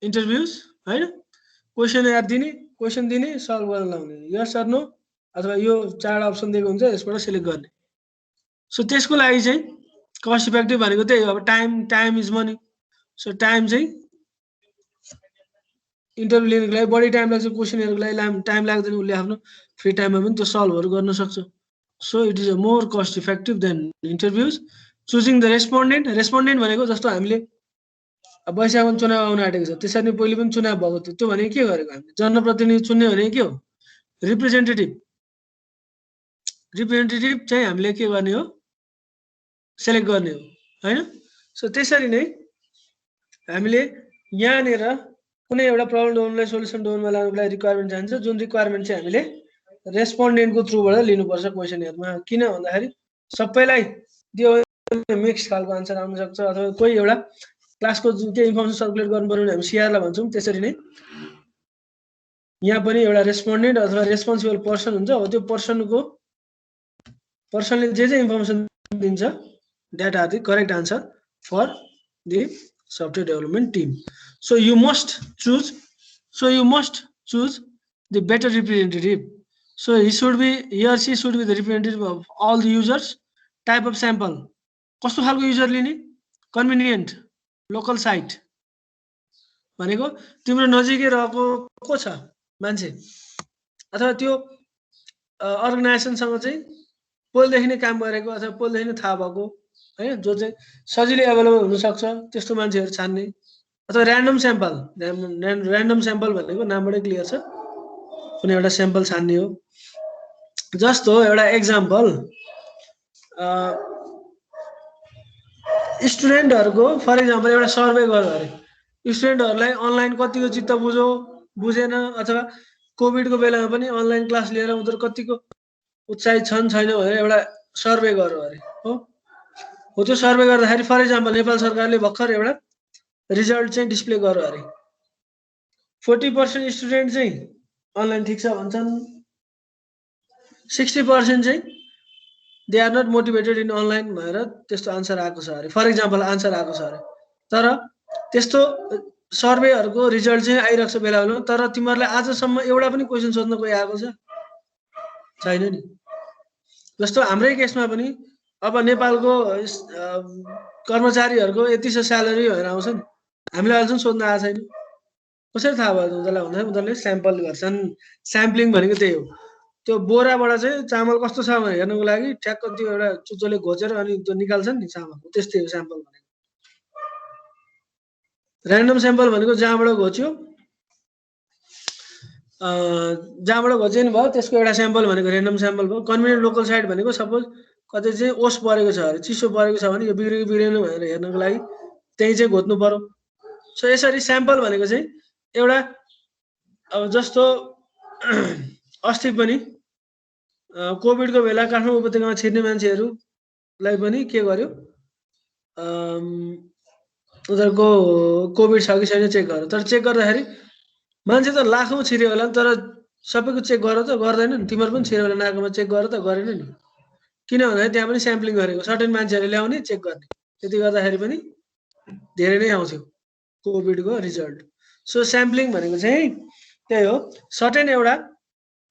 interviews हैन क्वेशनर दिने क्वेशन दिने सल्भ गर्न लाउने यस अर नो अथवा यो चारवटा अप्सन दिएको हुन्छ यसबाट सिलेक्ट गर्ने सो त्यसको लागि चाहिँ कस्ट इफेक्टिभ भनेको त्यही हो अब time is money so time चाहिँ इन्टरभ्यु लिनको लागि बढी टाइम लाग्छ क्वेशनहरुको लागि टाइम लाग्दैन उले आफ्नो फ्री टाइममा पनि त्यो सल्भहरु गर्न सक्छ so it is a more cost effective than interviews choosing the respondent भनेको जस्तो हामीले वैशाखमा चुनाव आउन आँटेको छ त्यसरी नै पहिले पनि चुनाव भएको थियो त्यो भनेको के गरेको हामीले जनप्रतिनिधि चुन्ने भनेको के हो रिप्रेजेन्टेटिभ चाहिँ हामीले के गर्ने हो सेलेक्ट गर्ने हो हैन सो त्यसरी नै हामीले यहाँनेर कुनै एउटा प्रब्लम डोमेनलाई सोलुसन डोमेनमा लानुको लागि रिक्वायरमेन्ट चाहिन्छ जुन रिक्वायरमेन्ट चाहिँ हामीले रेस्पोन्डेन्टको थ्रुबाट लिनुपर्छ क्वेशनहरुमा किन भन्दाखेरि सबैलाई दियो मिक्स खालको आन्सर आउन सक्छ अथवा कोही एउटा क्लासको जुन के इन्फर्मेसन सर्कुलेट गर्नुपर्ने भने हामी सीआरलाई भन्छौं त्यसरी नै यहाँ पनि एउटा रेस्पोन्डेन्ट अथवा रेस्पोन्सिबल पर्सन हुन्छ हो त्यो पर्सनले जे इन्फर्मेसन दिन्छ that are the correct answer for the software development team so you must choose the better representative so he or she should be the representative of all the users type of sample कस्तो खालको युजर लिने कन्भिनियन्ट लोकल साइट भनेको तिम्रो नजिकै रहेको को छ मान्छे अथवा त्यो अर्गनाइजेसनसँग चाहिँ पहिलेदेखि नै काम गरेको अथवा पहिलेदेखि नै थाहा भएको हैन जो चाहिँ सजिलै अवेलेबल हुन सक्छ त्यस्तो मान्छेहरु छान्ने अथवा र्यान्डम स्याम्पल भनेको नामबाटै क्लियर छ कुनै एउटा स्याम्पल छान्ने हो जस्तो एउटा एक्जाम्पल स्टुडेन्टहरुको फर एक्जाम्पल एउटा सर्वे गर्यो अरे स्टुडेन्टहरुलाई अनलाइन कतिको चित्त बुझेन अथवा कोभिडको बेलामा पनि अनलाइन क्लास लिएर उनीहरु कतिको उत्साहित छन् छैन भनेर एउटा सर्वे गर्यो अरे हो त्यो सर्वे गर्दाखेरि फर एक्जाम्पल नेपाल सरकारले भर्खर एउटा रिजल्ट चाहिँ डिस्प्ले गर्यो अरे 40% स्टुडेन्ट चाहिँ अनलाइन ठीक छ भन्छन् 60% चाहिँ they are not motivated in online भनेर त्यस्तो आन्सर आएको छ अरे फर एक्जाम्पल आन्सर आएको छ अरे तर त्यस्तो सर्वेहरुको रिजल्ट चाहिँ आइरहेको छ बेला बेला तर तिमीहरुलाई आजसम्म एउटा पनि क्वेशन सोध्न कोही आएको छ छैन नि जस्तो हाम्रै केसमा पनि अब नेपालको कर्मचारीहरूको यति छ स्यालेरी भनेर आउँछ नि, हामीले अहिलेसम्म सोध्न आएको छैन। कसरी थाहा भयो उनीहरूलाई भन्दा उनीहरूले स्याम्पल गर्छन्। स्याम्पलिङ भनेको त्यही हो। त्यो बोराबाट चाहिँ चामल कस्तो छ भनेर हेर्नुको लागि ठ्याक्क त्यो एउटा चुच्चोले घोचेर अनि त्यो निकाल्छन् नि चामल, त्यस्तै हो स्याम्पल भनेको। ऱ्यान्डम स्याम्पल भनेको जहाँबाट घोच्यो भयो त्यसको एउटा स्याम्पल भनेको ऱ्यान्डम स्याम्पल भयो। कन्भिनियन्ट लोकल साइट भनेको सपोज कतै चाहिँ ओस परेको छ अरे, चिसो परेको छ भने यो बिग्रेको बिग्रेन भनेर हेर्नको लागि त्यही चाहिँ घोच्नु पर्यो। सो यसरी स्याम्पल भनेको चाहिँ एउटा अब जस्तो अस्ति पनि कोभिडको बेला काठमाडौँ उपत्यकामा छिर्ने मान्छेहरूलाई पनि के गर्यो, उनीहरूको कोभिड छ कि छैन चेक गर्यो। तर चेक गर्दाखेरि मान्छे त लाखौँ छिर्यो होला, तर सबैको चेक गर त गर्दैन नि। तिमीहरू पनि छिर्यो होला नाकामा, चेक गर त गरेन नि। किन भन्दाखेरि त्यहाँ पनि स्याम्पलिङ गरेको, सर्टेन मान्छेहरूले ल्याउने चेक गर्ने, त्यति गर्दाखेरि पनि धेरै नै आउँथ्यो कोभिडको रिजल्ट। सो स्याम्पलिङ भनेको चाहिँ त्यही हो, सर्टेन एउटा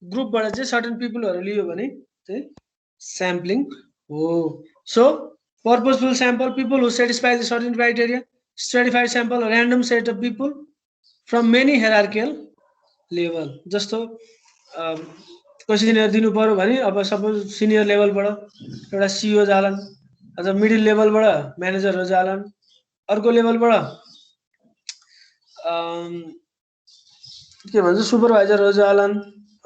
ग्रुपबाट चाहिँ सर्टेन पिपलहरू लियो भने चाहिँ स्याम्पलिङ हो। So purposeful sample, people who satisfy the certain criteria. Stratified sample, random set of people from many hierarchical level. जस्तो क्वेसनियर दिनु पर्यो भने अब सपोज सिनियर लेभलबाट एउटा सिओ जालान्, अथवा मिडल लेभलबाट म्यानेजरहरू जालान्, अर्को लेभलबाट के भन्छ सुपरभाइजरहरू जालान्,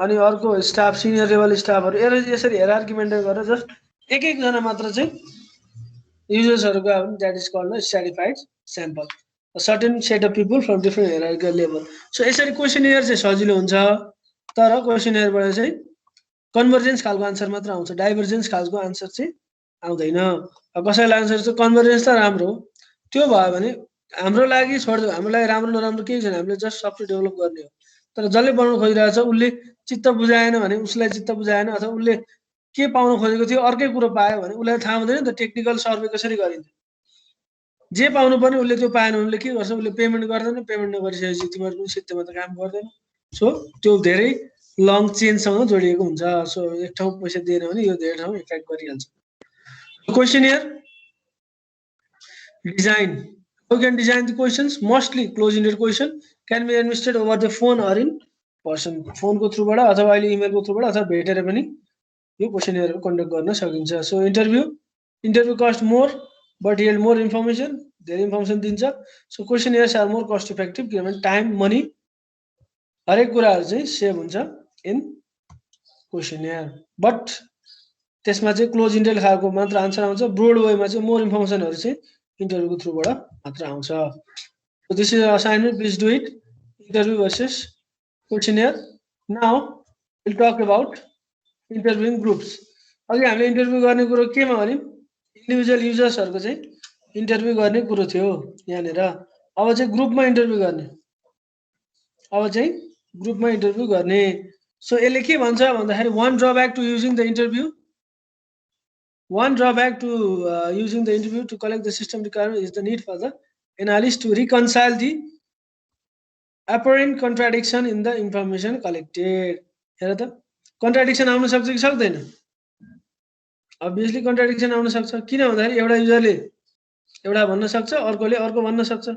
अनि अर्को स्टाफ सिनियर लेभल स्टाफहरू यसरी हेरार्की मेन्टेन गरेर जस्ट एकजना मात्र चाहिँ युजर्सहरूको आयो भने that is called the stratified sample, certain set of people from different hierarchical level. So यसरी क्वेसनियर चाहिँ सजिलो हुन्छ, तर क्वेसनियरबाट चाहिँ कन्भर्जेन्स खालको आन्सर मात्र आउँछ, डाइभर्जेन्स खालको आन्सर चाहिँ आउँदैन। कसैलाई आन्सर चाहिँ कन्भर्जेन्स त राम्रो हो, त्यो भयो भने हाम्रो लागि छोड्दियो, हाम्रो लागि राम्रो नराम्रो केही छैन, हामीले जस्ट सफ्टवेयर डेभलप गर्ने हो। तर जसले बनाउनु खोजिरहेको छ उसले चित्त बुझाएन भने, उसलाई चित्त बुझाएन अथवा उसले के पाउनु खोजेको थियो अर्कै कुरो पायो भने उसलाई थाहा हुँदैन नि त टेक्निकल सर्वे कसरी गरिन्छ। जे पाउनु पर्ने उसले त्यो पाएन भने उसले के गर्छ, उसले पेमेन्ट गर्दैन, पेमेन्ट नगरिसकेपछि तिमीहरू पनि सित्तैमा त काम गर्दैन। सो त्यो धेरै लङ चेनसँग जोडिएको हुन्छ। सो एक ठाउँ पैसा दिएन भने यो धेरै ठाउँ इफेक्ट गरिहाल्छ। क्वेसनियर design, you can design the questions. Mostly closed-ended question can be administered over the phone or in person. Phone को थ्रुबाट अथवा अहिले इमेल को थ्रुबाट अथवा भेटेर पनि यो क्वेसनियरहरु कन्डक्ट गर्न सकिन्छ। So interview cost more but yield more information, धेरै इन्फर्मेसन दिन्छ। So questionnaires are more cost effective किनभने टाइम मनी हरेक कुराहरु चाहिँ सेभ हुन्छ इन क्वेसनियर। बट त्यसमा चाहिँ क्लोज इन्डेड खालको मात्र आन्सर आउँछ, ब्रोड वेमा चाहिँ मोर इन्फर्मेसनहरु चाहिँ इन्टरभ्यु को थ्रुबाट मात्र आउँछ। So this is your assignment, please do it. Interview versus questionnaire. Now we'll talk about interviewing groups. अघि हामीले इन्टरभ्यु गर्ने कुरो केमा भन्यौं, इन्डिभिजुअल युजर्सहरुको चाहिँ इन्टरभ्यु गर्ने कुरो थियो यहाँनेर। अब चाहिँ ग्रुपमा इन्टरभ्यु गर्ने, अब चाहिँ ग्रुपमा इन्टरभ्यु गर्ने। सो यसले के भन्छ भन्दाखेरि one drawback to using the interview to collect the system requirement is the need for the analyst to reconcile the apparent contradiction in the information collected. हेर त कन्ट्राडिक्सन आउन सक्छ कि सक्दैन? अब्भियसली कन्ट्राडिक्सन आउन सक्छ। किन भन्दाखेरि एउटा युजरले एउटा भन्न सक्छ, अर्कोले अर्को भन्न सक्छ।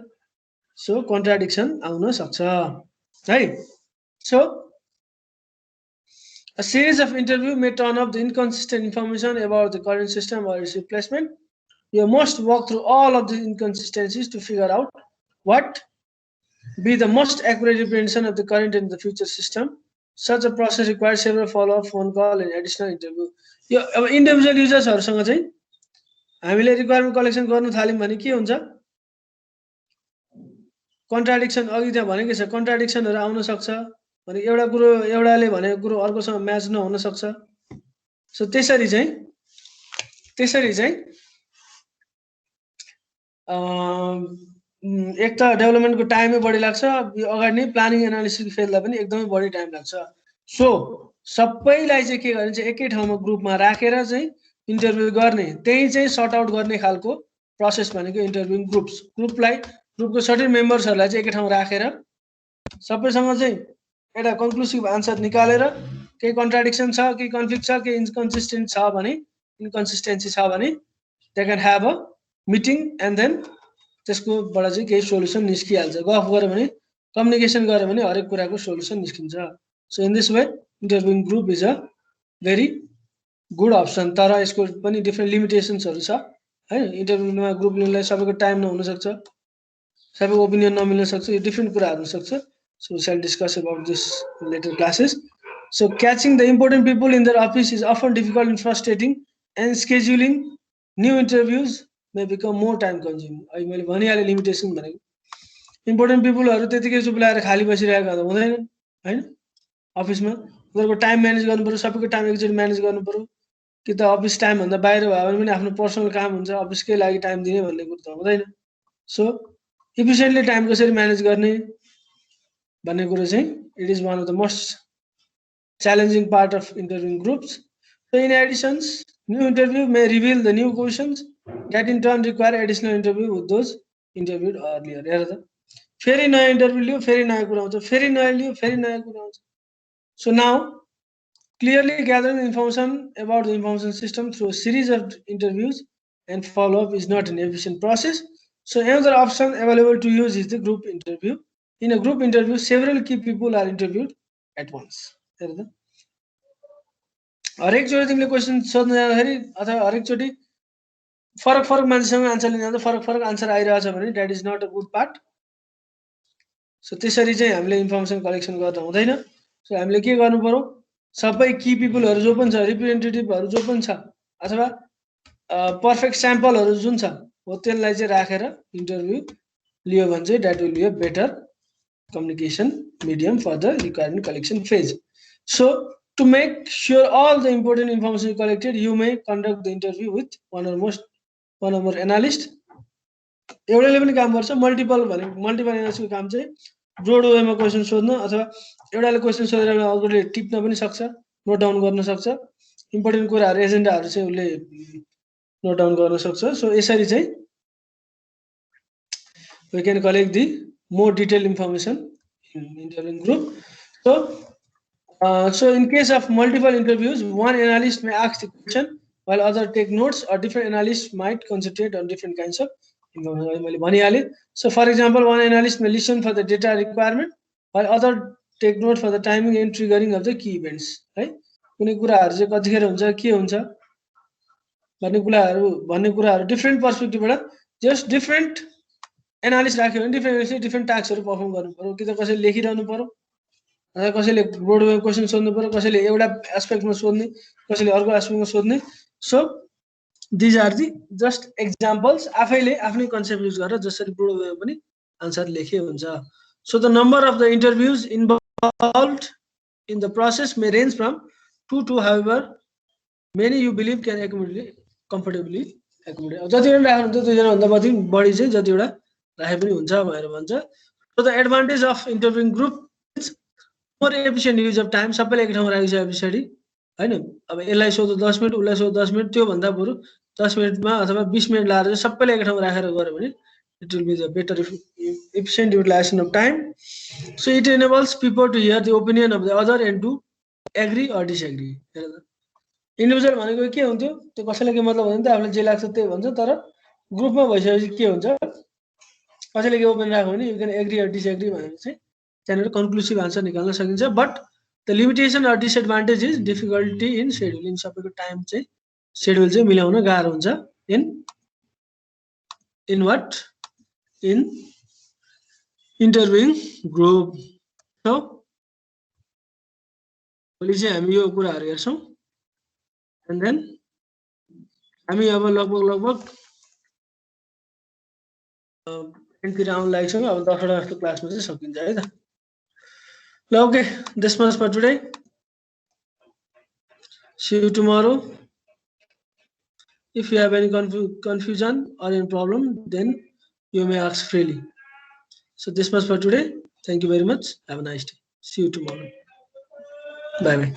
सो कन्ट्राडिक्सन आउन सक्छ है। So a series of interview may turn up the inconsistent information about the current system or its replacement. You must walk through all of the inconsistencies to figure out what be the most accurate representation of the current and the future system. Such a process requires several follow-up, phone call and additional interview. यो अब इन्डिभिजुअल युजर्सहरुसँग चाहिँ हामीले रिक्वायरमेन्ट कलेक्सन गर्न थाल्यौं भने के हुन्छ, कन्ट्राडिक्सन अघि त्यहाँ भनेकै छ, कन्ट्राडिक्सनहरु आउन सक्छ। भने एउटा कुरो एउटाले भनेको कुरो अर्कोसँग म्याच नहुन सक्छ। सो त्यसरी चाहिँ एक त डेभलपमेन्टको टाइमै बढी लाग्छ, अगाडि नै प्लानिङ एनालिसिस फेजलाई पनि एकदमै बढी टाइम लाग्छ। सो सबैलाई चाहिँ के गर्ने चाहिँ एकै ठाउँमा ग्रुपमा राखेर चाहिँ इन्टरभ्यु गर्ने, त्यही चाहिँ सर्ट आउट गर्ने खालको प्रोसेस भनेको इन्टरभ्यु ग्रुप्स। ग्रुपको सर्टेन मेम्बर्सहरुलाई चाहिँ एकै ठाउँ राखेर सबैसँग चाहिँ एउटा कन्क्लुसिभ आन्सर निकालेर केही कन्ट्राडिक्सन छ, केही कन्फ्लिक्ट छ, केही इन्कन्सिस्टेन्ट छ भने, इन्कन्सिस्टेन्सी छ भने they can have a meeting and then त्यसकोबाट चाहिँ केही सोल्युसन निस्किहाल्छ। गफ गऱ्यो भने, कम्युनिकेसन गऱ्यो भने हरेक कुराको सोल्युसन निस्किन्छ। So in this way interviewing group is a very good option. तर यसको पनि डिफ्रेन्ट लिमिटेसन्सहरू छ है। इन्टरभ्युमा ग्रुप लिनलाई सबैको टाइम नहुनसक्छ, सबैको ओपिनियन नमिल्न सक्छ, यो डिफ्रेन्ट कुराहरू हुनसक्छ। So we shall discuss about this later classes. So catching the important people in their office is often difficult and frustrating, and scheduling new interviews may become more time consuming. अहिले मैले भनिहालेँ लिमिटेसन भनेको, इम्पोर्टेन्ट पिपुलहरू त्यतिकै चुप लागेर खाली बसिरहेको त हुँदैन हैन। अफिसमा उनीहरूको टाइम म्यानेज गर्नु पर्यो, सबैको टाइम एकचोटि म्यानेज गर्नु पर्यो, कि त अफिस टाइम भन्दा बाहिर भयो भने पनि आफ्नो पर्सनल काम हुन्छ, अफिसकै लागि टाइम दिने भन्ने कुरो त हुँदैन। सो इफिसिएन्टली टाइम कसरी म्यानेज गर्ने भन्ने कुरो चाहिँ it is one of the most challenging part of interviewing groups. So in addition, new interview may reveal the new questions that in turn require additional interview with those interviewed earlier. हेर त, फेरि नयाँ इन्टरभ्यू लियो, फेरि नयाँ कुरा आउँछ, फेरि नयाँ लियो, फेरि नयाँ कुरा आउँछ। So now clearly gathering information about the information system through a series of interviews and follow-up is not an efficient process. So another option available to use is the group interview. In a group interview, several key people are interviewed at once. हरेकचोटि तिमीले क्वेसन सोध्न जाँदाखेरि अथवा हरेकचोटि फरक फरक मान्छेसँग आन्सर लिन जाँदा फरक फरक आन्सर आइरहेछ भने that is not a good part. So त्यसरी चाहिँ हामीले इन्फर्मेसन कलेक्सन गर्न हुँदैन। सो हामीले के गर्नु पर्यो, सबै की पिपुलहरू जो पनि छ, रिप्रेजेन्टेटिभहरू जो पनि छ, अथवा पर्फेक्ट स्याम्पलहरू जुन छ हो त्यसलाई चाहिँ राखेर इन्टरभ्यू लियो भने चाहिँ that will be a better communication medium for the requirement collection phase. So to make sure all the important information is collected, you may conduct the interview with one or more analyst. एउटाले पनि काम गर्छ, मल्टिपल एनालिस्टको काम चाहिँ ब्रोड वेमा क्वेसन सोध्न, अथवा एउटाले क्वेसन सोधेर अर्कोले टिप्न पनि सक्छ, नोट डाउन गर्न सक्छ, इम्पोर्टेन्ट कुराहरू एजेन्डाहरू चाहिँ उसले नोट डाउन गर्न सक्छ। सो यसरी चाहिँ we can collect the more detailed information in interviewing group. So in case of multiple interviews, one analyst may ask the question while other take notes, or different analysts might concentrate on different kinds of information. So for example, one analyst may listen for the data requirement while other take note for the timing and triggering of the key events. Right? कुनै कुराहरु चाहिँ कतिखेर हुन्छ, के हुन्छ भन्ने कुराहरु डिफरेन्ट पर्सपेक्टिभबाट जस्ट डिफरेन्ट एनालिस्ट राख्यो भने डिफरेन्ट टास्कहरु परफर्म गर्नु पर्यो। कि त कसैले लेखिरहनु पर्यो, अथवा कसैले ब्रोडवे क्वेशन सोध्नु पर्यो, कसैले एउटा एस्पेक्टमा सोध्ने, कसैले अर्को एस्पेक्टमा सोध्ने। So these are the just examples, आफैले आफ्नै कन्सेप्ट युज गरेर जसरी ब्रोडवे पनि आन्सर लेखे हुन्छ। So the number of the interviews involved in the process may range from 2 to however many you believe can comfortably accommodate. जतिवटा राख्नुहुन्छ दुईजना भन्दा बढी चाहिँ जतिवटा राखे पनि हुन्छ भनेर भन्छ। So the advantage of interviewing group is more efficient use of time. सबैले एक ठाउँमा राखिसके पछाडि हैन, अब यसलाई सोध्दा 10 मिनट, उसलाई सोध्दा 10 मिनट, त्यो भन्दा बरु 10 मिनटमा अथवा 20 मिनट लाएर सबैले एक ठाउँमा राखेर गरे भने it will be the better efficient utilization of time. So it enables people to hear the opinion of the other and to agree or disagree. Individual भनेको के हुन्थ्यो, त्यो कसैलाई के मतलब हुँदैन, आफूलाई जे लाग्छ त्यही भन्छ। तर ग्रुपमा भइसकेपछि के हुन्छ, कसैले के ओपिनियन राख्यो भने you can agree or disagree भनेर चाहिँ त्यहाँनिर कन्क्लुसिभ आन्सर निकाल्न सकिन्छ। But the limitation or disadvantage is difficulty in सेड्युलिङ। सबैको टाइम चाहिँ सेड्युल चाहिँ मिलाउन गाह्रो हुन्छ in what in interviewing group. So भोलि चाहिँ हामी यो कुराहरू हेर्छौँ। एन्ड देन हामी अब लगभग एन्डतिर आउन लागेको छौँ। अब 10वटा जस्तो क्लासमा चाहिँ सकिन्छ है त। ल okay, this much for today, see you tomorrow. If you have any confusion or any problem, then you may ask freely. So this much for today. Thank you very much. Have a nice day. See you tomorrow. Bye bye.